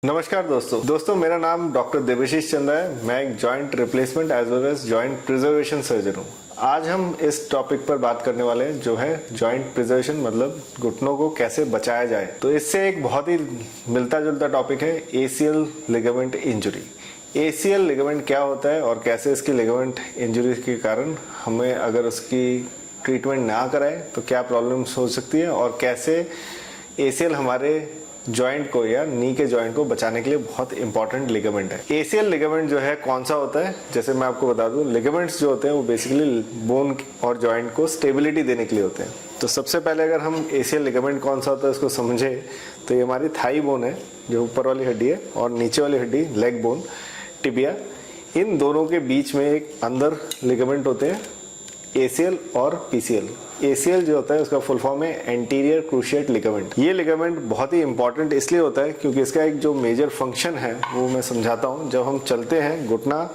नमस्कार दोस्तों मेरा नाम डॉक्टर देवाशीष चंद्र है। मैं एक joint replacement as well as joint preservation surgeon हूँ। आज हम इस टॉपिक पर बात करने वाले हैं जो है जॉइंट प्रिजर्वेशन, मतलब घुटनों को कैसे बचाया जाए। तो इससे एक बहुत ही मिलता जुलता टॉपिक है ACL ligament injury. ACL ligament क्या होता है और कैसे इसकी लिगामेंट इंजरी के कारण हमें अगर उसकी ट्रीटमेंट ना कराए तो क्या प्रॉब्लम्स हो सकती है, और कैसे एसीएल हमारे जॉइंट को या नी के जॉइंट को बचाने के लिए बहुत इंपॉर्टेंट लिगामेंट है। एसीएल लिगामेंट जो है कौन सा होता है, जैसे मैं आपको बता दूं, लिगामेंट्स जो होते हैं वो बेसिकली बोन और जॉइंट को स्टेबिलिटी देने के लिए होते हैं। तो सबसे पहले अगर हम एसीएल लिगामेंट कौन सा होता है उसको समझे तो ये हमारी थाई बोन है जो ऊपर वाली हड्डी है, और नीचे वाली हड्डी लेग बोन टिबिया, इन दोनों के बीच में एक अंदर लिगामेंट होते हैं एसीएल और पीसीएल। एसीएल जो होता है उसका फुल फॉर्म है एंटीरियर क्रूशिएट लिगामेंट। ये लिगामेंट बहुत ही इंपॉर्टेंट इसलिए होता है क्योंकि इसका एक जो मेजर फंक्शन है वो मैं समझाता हूँ। जब हम चलते हैं घुटना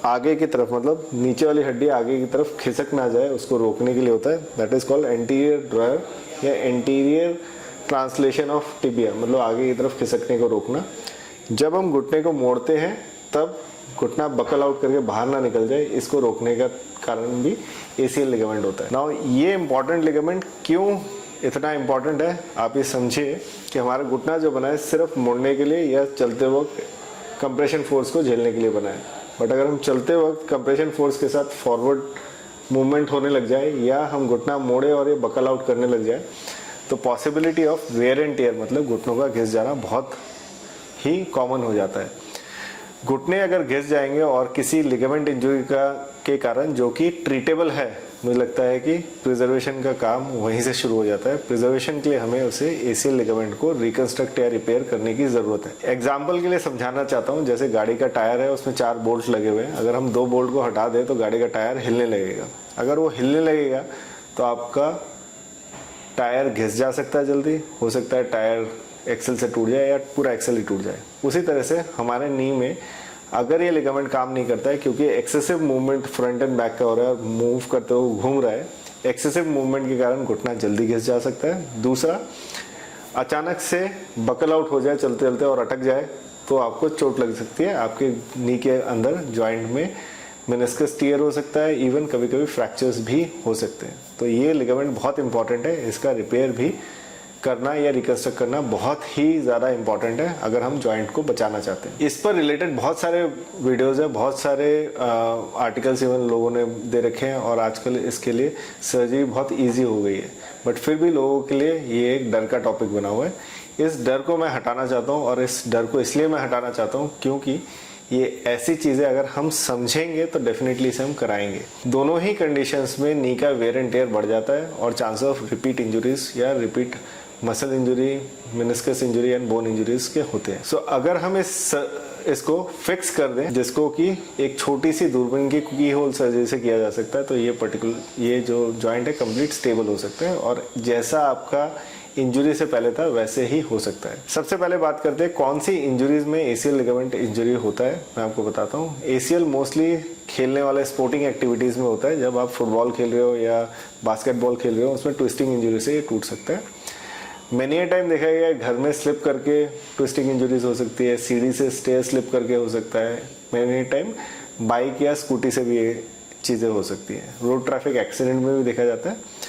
आगे की तरफ, मतलब नीचे वाली हड्डी आगे की तरफ खिसक ना जाए, उसको रोकने के लिए होता है। That is called anterior dryer या एंटीरियर ट्रांसलेशन ऑफ टिबिया, मतलब आगे की तरफ खिसकने को रोकना। जब हम घुटने को मोड़ते हैं तब घुटना बकल आउट करके बाहर ना निकल जाए, इसको रोकने का कारण भी एसीएल लिगामेंट होता है। नाउ ये इंपॉर्टेंट लिगामेंट क्यों इतना इंपॉर्टेंट है आप ये समझिए कि हमारा घुटना जो बना है सिर्फ मुड़ने के लिए या चलते वक्त कंप्रेशन फोर्स को झेलने के लिए बना है। बट अगर हम चलते वक्त कंप्रेशन फोर्स के साथ फॉरवर्ड मूवमेंट होने लग जाए या हम घुटना मोड़े और ये बकल आउट करने लग जाए तो possibility of wear and tear, मतलब घुटनों का घिस जाना बहुत ही कॉमन हो जाता है। घुटने अगर घिस जाएंगे और किसी लिगामेंट इंजरी के कारण जो कि ट्रीटेबल है, मुझे लगता है कि प्रिजर्वेशन का काम वहीं से शुरू हो जाता है। प्रिजर्वेशन के लिए हमें उसे एसीएल लिगामेंट को रिकंस्ट्रक्ट या रिपेयर करने की जरूरत है। एग्जाम्पल के लिए समझाना चाहता हूँ, जैसे गाड़ी का टायर है, उसमें 4 बोल्ट लगे हुए हैं। अगर हम 2 बोल्ट को हटा दें तो गाड़ी का टायर हिलने लगेगा। अगर वो हिलने लगेगा तो आपका टायर घिस जा सकता है, जल्दी हो सकता है टायर एक्सल से टूट जाए या पूरा एक्सल ही टूट जाए। उसी तरह से हमारे नी में अगर ये लिगामेंट काम नहीं करता है क्योंकि excessive movement front end back का हो रहा है, मूव करते हुए घूम रहा है, एक्सेसिव मूवमेंट के कारण घुटना जल्दी घिस जा सकता है। दूसरा, अचानक से बकल आउट हो जाए चलते चलते और अटक जाए तो आपको चोट लग सकती है, आपके नी के अंदर जॉइंट में मेनिस्कस टियर हो सकता है, इवन कभी कभी फ्रैक्चर्स भी हो सकते हैं। तो ये लिगामेंट बहुत इंपॉर्टेंट है, इसका रिपेयर भी करना या रिकंस्ट्रक्ट करना बहुत ही ज़्यादा इंपॉर्टेंट है अगर हम जॉइंट को बचाना चाहते हैं। इस पर रिलेटेड बहुत सारे वीडियोज़ है, बहुत सारे आर्टिकल्स इवन लोगों ने दे रखे हैं, और आजकल इसके लिए सर्जरी बहुत इजी हो गई है। बट फिर भी लोगों के लिए ये एक डर का टॉपिक बना हुआ है। इस डर को मैं हटाना चाहता हूँ, और इस डर को इसलिए मैं हटाना चाहता हूँ क्योंकि ये ऐसी चीज़ें अगर हम समझेंगे तो डेफिनेटली इसे हम कराएंगे। दोनों ही कंडीशंस में नी का वेयर एंड टेयर बढ़ जाता है और चांस ऑफ रिपीट इंजुरीज या repeat muscle injury, meniscus injury and bone injuries के होते हैं। सो अगर हम इसको फिक्स कर दें, जिसको कि एक छोटी सी दूरबीन की की होल सर्जरी से किया जा सकता है, तो ये जो जॉइंट है कंप्लीट स्टेबल हो सकता है और जैसा आपका इंजरी से पहले था वैसे ही हो सकता है। सबसे पहले बात करते हैं कौन सी इंजरीज में एसीएल लिगामेंट इंजरी होता है। मैं आपको बताता हूँ। एसीएल मोस्टली खेलने वाले स्पोर्टिंग एक्टिविटीज में होता है। जब आप फुटबॉल खेल रहे हो या बास्केटबॉल खेल रहे हो, उसमें ट्विस्टिंग इंजरी से ये टूट सकता है। मैनी टाइम देखा गया है घर में स्लिप करके ट्विस्टिंग इंजरीज हो सकती है, सीढ़ी से स्टेयर स्लिप करके हो सकता है, मैनी टाइम बाइक या स्कूटी से भी ये चीज़ें हो सकती हैं। रोड ट्रैफिक एक्सीडेंट में भी देखा जाता है।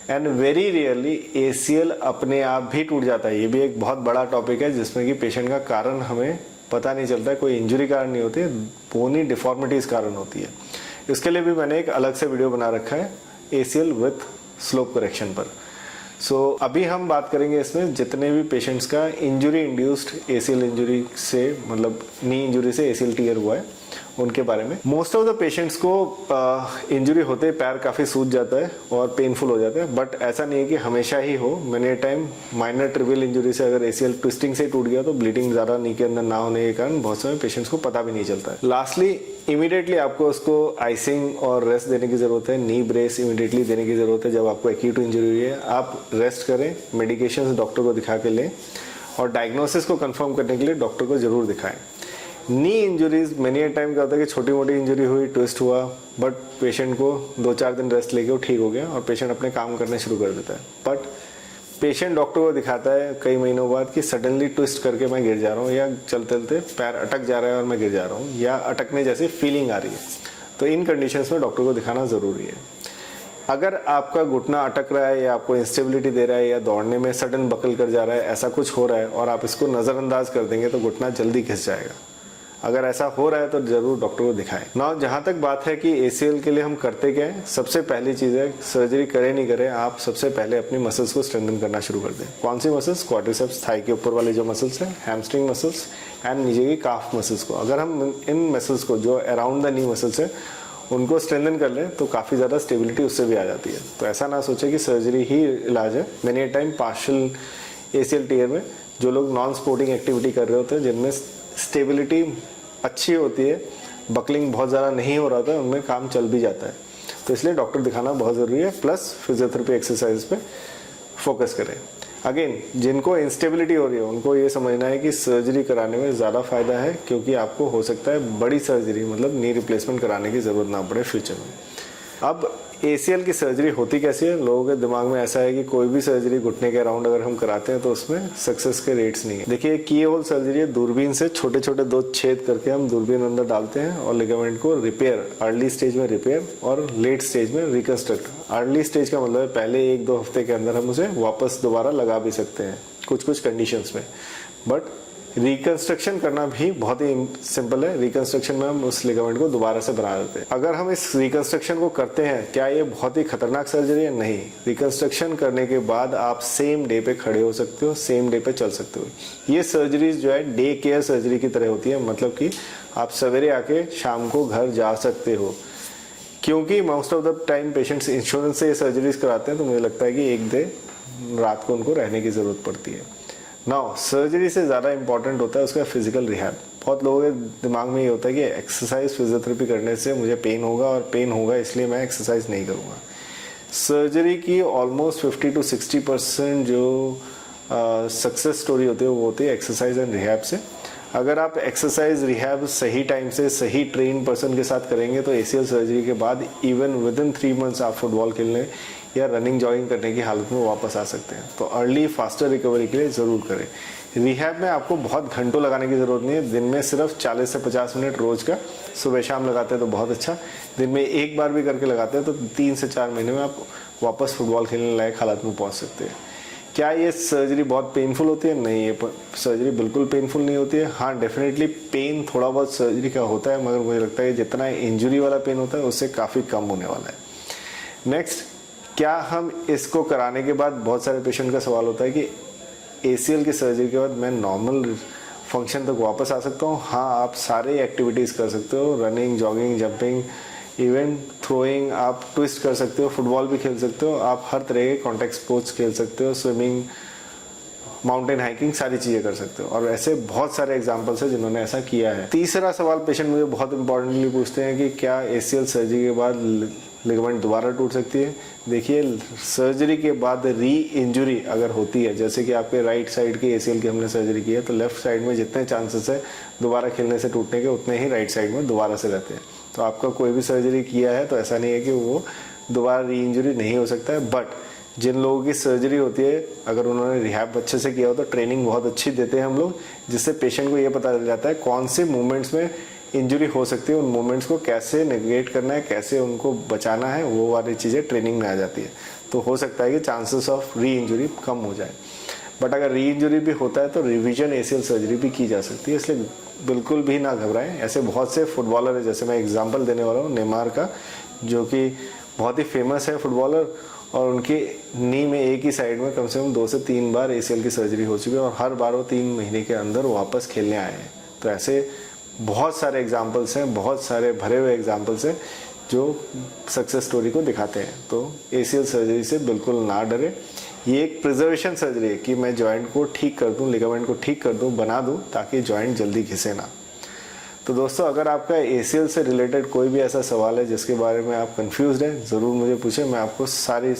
एंड वेरी रियरली एसीएल अपने आप भी टूट जाता है। ये भी एक बहुत बड़ा टॉपिक है जिसमें कि पेशेंट का कारण हमें पता नहीं चलता है। कोई इंजरी कारण नहीं होती है, बोनी डिफॉर्मिटीज कारण होती है। इसके लिए भी मैंने एक अलग से वीडियो बना रखा है एसीएल विथ स्लोप करेक्शन पर। अभी हम बात करेंगे इसमें जितने भी पेशेंट्स का इंजुरी इंड्यूस्ड एसीएल इंजुरी से, मतलब नी इंजुरी से एसीएल टियर हुआ है, उनके बारे में। मोस्ट ऑफ द पेशेंट्स को इंजुरी होते पैर काफ़ी सूज जाता है और पेनफुल हो जाता है, बट ऐसा नहीं है कि हमेशा ही हो। मैंने टाइम माइनर ट्रिवियल इंजुरी से अगर एसीएल ट्विस्टिंग से टूट गया तो ब्लीडिंग ज़्यादा नी के अंदर ना होने के कारण बहुत सारे पेशेंट्स को पता भी नहीं चलता है। लास्टली इमीडिएटली आपको उसको आइसिंग और रेस्ट देने की ज़रूरत है। नी ब्रेस इमीडिएटली देने की ज़रूरत है। जब आपको एक्यूट इंजरी हुई है आप रेस्ट करें, मेडिकेशन डॉक्टर को दिखा के लें, और डायग्नोसिस को कंफर्म करने के लिए डॉक्टर को ज़रूर दिखाएं। नी इंजरीज मैनी टाइम क्या होता है कि छोटी मोटी इंजरी हुई, ट्विस्ट हुआ, बट पेशेंट को 2-4 दिन रेस्ट लेके वो ठीक हो गया और पेशेंट अपने काम करने शुरू कर देता है। बट पेशेंट डॉक्टर को दिखाता है कई महीनों बाद कि सडनली ट्विस्ट करके मैं गिर जा रहा हूँ, या चलते चलते पैर अटक जा रहा है और मैं गिर जा रहा हूँ, या अटकने जैसी फीलिंग आ रही है, तो इन कंडीशंस में डॉक्टर को दिखाना ज़रूरी है। अगर आपका घुटना अटक रहा है या आपको इंस्टेबिलिटी दे रहा है या दौड़ने में सडन बकल कर जा रहा है, ऐसा कुछ हो रहा है और आप इसको नज़रअंदाज कर देंगे तो घुटना जल्दी घिस जाएगा। अगर ऐसा हो रहा है तो ज़रूर डॉक्टर को दिखाएं। ना जहाँ तक बात है कि ACL के लिए हम करते क्या है, सबसे पहली चीज़ है सर्जरी करे नहीं करे, आप सबसे पहले अपनी मसल्स को स्ट्रेंथन करना शुरू कर दें। कौन सी मसल्स? क्वाड्रिसेप्स, थाई के ऊपर वाली जो मसल्स हैं, हैमस्ट्रिंग मसल्स एंड नीचे की काफ मसल्स को। अगर हम इन मसल्स को जो अराउंड द नी मसल्स है उनको स्ट्रेंथन कर लें तो काफ़ी ज़्यादा स्टेबिलिटी उससे भी आ जाती है। तो ऐसा ना सोचे कि सर्जरी ही इलाज है। मैंने टाइम पार्शियल ACL टीयर में जो लोग नॉन स्पोर्टिंग एक्टिविटी कर रहे होते हैं, जिनमें स्टेबिलिटी अच्छी होती है, बकलिंग बहुत ज़्यादा नहीं हो रहा था, उनमें काम चल भी जाता है। तो इसलिए डॉक्टर दिखाना बहुत ज़रूरी है, प्लस फिजियोथेरेपी एक्सरसाइज पे फोकस करें। अगेन, जिनको इंस्टेबिलिटी हो रही है उनको ये समझना है कि सर्जरी कराने में ज़्यादा फ़ायदा है, क्योंकि आपको हो सकता है बड़ी सर्जरी मतलब नी रिप्लेसमेंट कराने की ज़रूरत ना पड़े फ्यूचर में। अब ACL की सर्जरी होती कैसी है? लोगों के दिमाग में ऐसा है कि कोई भी सर्जरी घुटने के अराउंड अगर हम कराते हैं तो उसमें सक्सेस के रेट्स नहीं है। देखिए, की होल सर्जरी है, दूरबीन से छोटे छोटे 2 छेद करके हम दूरबीन अंदर डालते हैं और लिगामेंट को रिपेयर, अर्ली स्टेज में रिपेयर और लेट स्टेज में रिकंस्ट्रक्ट। अर्ली स्टेज का मतलब है पहले 1-2 हफ्ते के अंदर हम उसे वापस दोबारा लगा भी सकते हैं कुछ कंडीशंस में, बट रिकंस्ट्रक्शन करना भी बहुत ही सिंपल है। रिकंस्ट्रक्शन में हम उस लिगामेंट को दोबारा से बना देते हैं। अगर हम इस रिकंस्ट्रक्शन को करते हैं, क्या ये बहुत ही खतरनाक सर्जरी है? नहीं। रिकंस्ट्रक्शन करने के बाद आप सेम डे पे खड़े हो सकते हो, सेम डे पे चल सकते हो। ये सर्जरीज जो है डे केयर सर्जरी की तरह होती है, मतलब कि आप सवेरे आके शाम को घर जा सकते हो। क्योंकि most of the time patients insurance से ये सर्जरीज कराते हैं, तो मुझे लगता है कि एक दिन रात को उनको रहने की ज़रूरत पड़ती है। नाउ सर्जरी से ज़्यादा इंपॉर्टेंट होता है उसका फिजिकल रिहैब। बहुत लोगों के दिमाग में ये होता है कि एक्सरसाइज फिजियोथेरेपी करने से मुझे पेन होगा और पेन होगा इसलिए मैं एक्सरसाइज नहीं करूँगा। सर्जरी की ऑलमोस्ट 50 to 60% जो सक्सेस स्टोरी होती है वो होती है एक्सरसाइज एंड रिहैब से। अगर आप एक्सरसाइज रिहैब सही टाइम से सही ट्रेन पर्सन के साथ करेंगे तो ACL सर्जरी के बाद इवन विदिन 3 months आप फुटबॉल खेलने या रनिंग जॉगिंग करने की हालत में वापस आ सकते हैं। तो अर्ली फास्टर रिकवरी के लिए ज़रूर करें। रिहैब में आपको बहुत घंटों लगाने की ज़रूरत नहीं है, दिन में सिर्फ 40 से 50 मिनट रोज़ का सुबह शाम लगाते हैं तो बहुत अच्छा। दिन में एक बार भी करके लगाते हैं तो 3 से 4 महीने में आप वापस फुटबॉल खेलने लायक हालत में पहुँच सकते हैं। क्या ये सर्जरी बहुत पेनफुल होती है? नहीं, ये सर्जरी बिल्कुल पेनफुल नहीं होती है। हाँ, डेफिनेटली पेन थोड़ा बहुत सर्जरी का होता है, मगर मुझे लगता है जितना इंजरी वाला पेन होता है उससे काफ़ी कम होने वाला है। नेक्स्ट, क्या हम इसको कराने के बाद, बहुत सारे पेशेंट का सवाल होता है कि ACL की सर्जरी के बाद मैं नॉर्मल फंक्शन तक वापस आ सकता हूँ? हाँ, आप सारे एक्टिविटीज़ कर सकते हो, running, jogging, jumping, even throwing, आप ट्विस्ट कर सकते हो, फुटबॉल भी खेल सकते हो, आप हर तरह के कॉन्टैक्ट स्पोर्ट्स खेल सकते हो, स्विमिंग, माउंटेन हाइकिंग, सारी चीज़ें कर सकते हो। और ऐसे बहुत सारे एग्जांपल्स हैं जिन्होंने ऐसा किया है। तीसरा सवाल पेशेंट मुझे बहुत इंपॉर्टेंटली पूछते हैं कि क्या ACL सर्जरी के बाद लिगामेंट दोबारा टूट सकती है? देखिए, सर्जरी के बाद री इंजरी अगर होती है, जैसे कि आपके राइट साइड की ACL की हमने सर्जरी की है, तो लेफ्ट साइड में जितने चांसेस है दोबारा खेलने से टूटने के, उतने ही राइट साइड में दोबारा से रहते हैं। तो आपका कोई भी सर्जरी किया है तो ऐसा नहीं है कि वो दोबारा री इंजरी नहीं हो सकता है। बट जिन लोगों की सर्जरी होती है, अगर उन्होंने रिहैब अच्छे से किया हो तो ट्रेनिंग बहुत अच्छी देते हैं हम लोग, जिससे पेशेंट को ये पता चल जाता है कौन से मूवमेंट्स में इंजरी हो सकती है, उन मूवमेंट्स को कैसे नेगेट करना है, कैसे उनको बचाना है, वो वाली चीज़ें ट्रेनिंग में आ जाती है। तो हो सकता है कि चांसेस ऑफ री इंजरी कम हो जाए। बट अगर री इंजरी भी होता है तो रिवीजन ACL सर्जरी भी की जा सकती है, इसलिए बिल्कुल भी ना घबराएं। ऐसे बहुत से फुटबॉलर है, जैसे मैं एग्जांपल देने वाला हूँ नेमार का, जो कि बहुत ही फेमस है फुटबॉलर, और उनकी नी में एक ही साइड में कम से कम 2 से 3 बार ACL की सर्जरी हो चुकी है और हर बार वो 3 महीने के अंदर वापस खेलने आए हैं। तो ऐसे बहुत सारे एग्जाम्पल्स हैं, बहुत सारे भरे हुए एग्जाम्पल्स हैं जो सक्सेस स्टोरी को दिखाते हैं। तो ACL सर्जरी से बिल्कुल ना डरे। ये एक प्रिजर्वेशन सर्जरी है कि मैं जॉइंट को ठीक कर दूं, लिगामेंट को ठीक कर दूं, बना दूं, ताकि जॉइंट जल्दी घिसे ना। तो दोस्तों, अगर आपका ACL से रिलेटेड कोई भी ऐसा सवाल है जिसके बारे में आप कंफ्यूज हैं, ज़रूर मुझे पूछें। मैं आपको सारी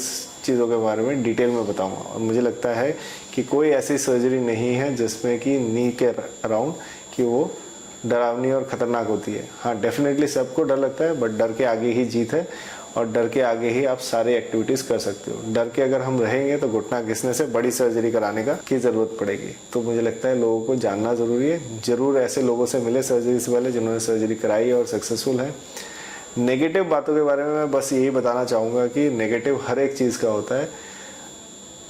चीज़ों के बारे में डिटेल में बताऊंगा। और मुझे लगता है कि कोई ऐसी सर्जरी नहीं है जिसमें कि नी के अराउंड कि वो डरावनी और ख़तरनाक होती है। हाँ, डेफिनेटली सबको डर लगता है, बट डर के आगे ही जीत है। और डर के आगे ही आप सारी एक्टिविटीज़ कर सकते हो। डर के अगर हम रहेंगे तो घुटना घिसने से बड़ी सर्जरी कराने की ज़रूरत पड़ेगी। तो मुझे लगता है लोगों को जानना ज़रूरी है। ज़रूर ऐसे लोगों से मिले सर्जरी से पहले जिन्होंने सर्जरी कराई और सक्सेसफुल है। नेगेटिव बातों के बारे में मैं बस यही बताना चाहूँगा कि नेगेटिव हर एक चीज़ का होता है।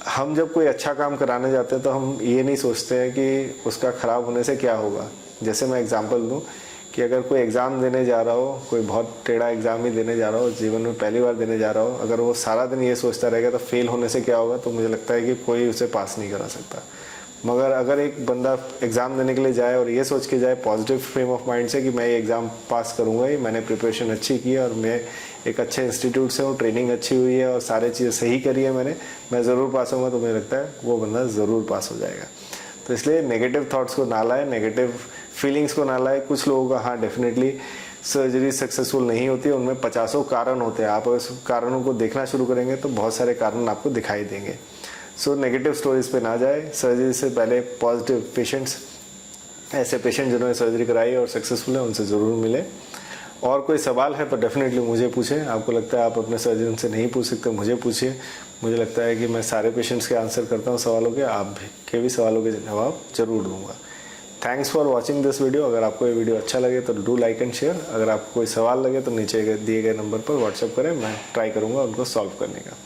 हम जब कोई अच्छा काम कराने जाते हैं तो हम ये नहीं सोचते हैं कि उसका ख़राब होने से क्या होगा। जैसे मैं एग्जांपल दूं कि अगर कोई एग्ज़ाम देने जा रहा हो, कोई बहुत टेढ़ा एग्ज़ाम ही देने जा रहा हो, जीवन में पहली बार देने जा रहा हो, अगर वो सारा दिन ये सोचता रहेगा तो फेल होने से क्या होगा, तो मुझे लगता है कि कोई उसे पास नहीं करा सकता। मगर अगर एक बंदा एग्ज़ाम देने के लिए जाए और ये सोच के जाए पॉजिटिव फ्रेम ऑफ माइंड से कि मैं ये एग्ज़ाम पास करूँगा ही, मैंने प्रिपरेशन अच्छी की है और मैं एक अच्छे इंस्टीट्यूट से हूँ, ट्रेनिंग अच्छी हुई है और सारे चीज़ें सही करी है मैंने, मैं ज़रूर पास होऊंगा, तो मुझे लगता है वो बंदा ज़रूर पास हो जाएगा। तो इसलिए नेगेटिव थॉट्स को ना लाए, नेगेटिव फीलिंग्स को ना लाए। कुछ लोगों का हाँ डेफिनेटली सर्जरी सक्सेसफुल नहीं होती है, उनमें 50 कारण होते हैं। आप उस कारणों को देखना शुरू करेंगे तो बहुत सारे कारण आपको दिखाई देंगे। सो नेगेटिव स्टोरीज पे ना जाए। सर्जरी से पहले पॉजिटिव पेशेंट्स, ऐसे पेशेंट जिन्होंने सर्जरी कराई और सक्सेसफुल है, उनसे ज़रूर मिले। और कोई सवाल है तो डेफिनेटली मुझे पूछें। आपको लगता है आप अपने सर्जन से नहीं पूछ सकते, मुझे पूछिए। मुझे लगता है कि मैं सारे पेशेंट्स के आंसर करता हूँ सवालों के, आप के भी सवालों के जवाब जरूर दूंगा। Thanks for watching this video. अगर आपको ये वीडियो अच्छा लगे तो डू लाइक एंड शेयर। अगर आपको कोई सवाल लगे तो नीचे दिए गए नंबर पर व्हाट्सएप करें, मैं ट्राई करूँगा उनको सॉल्व करने का।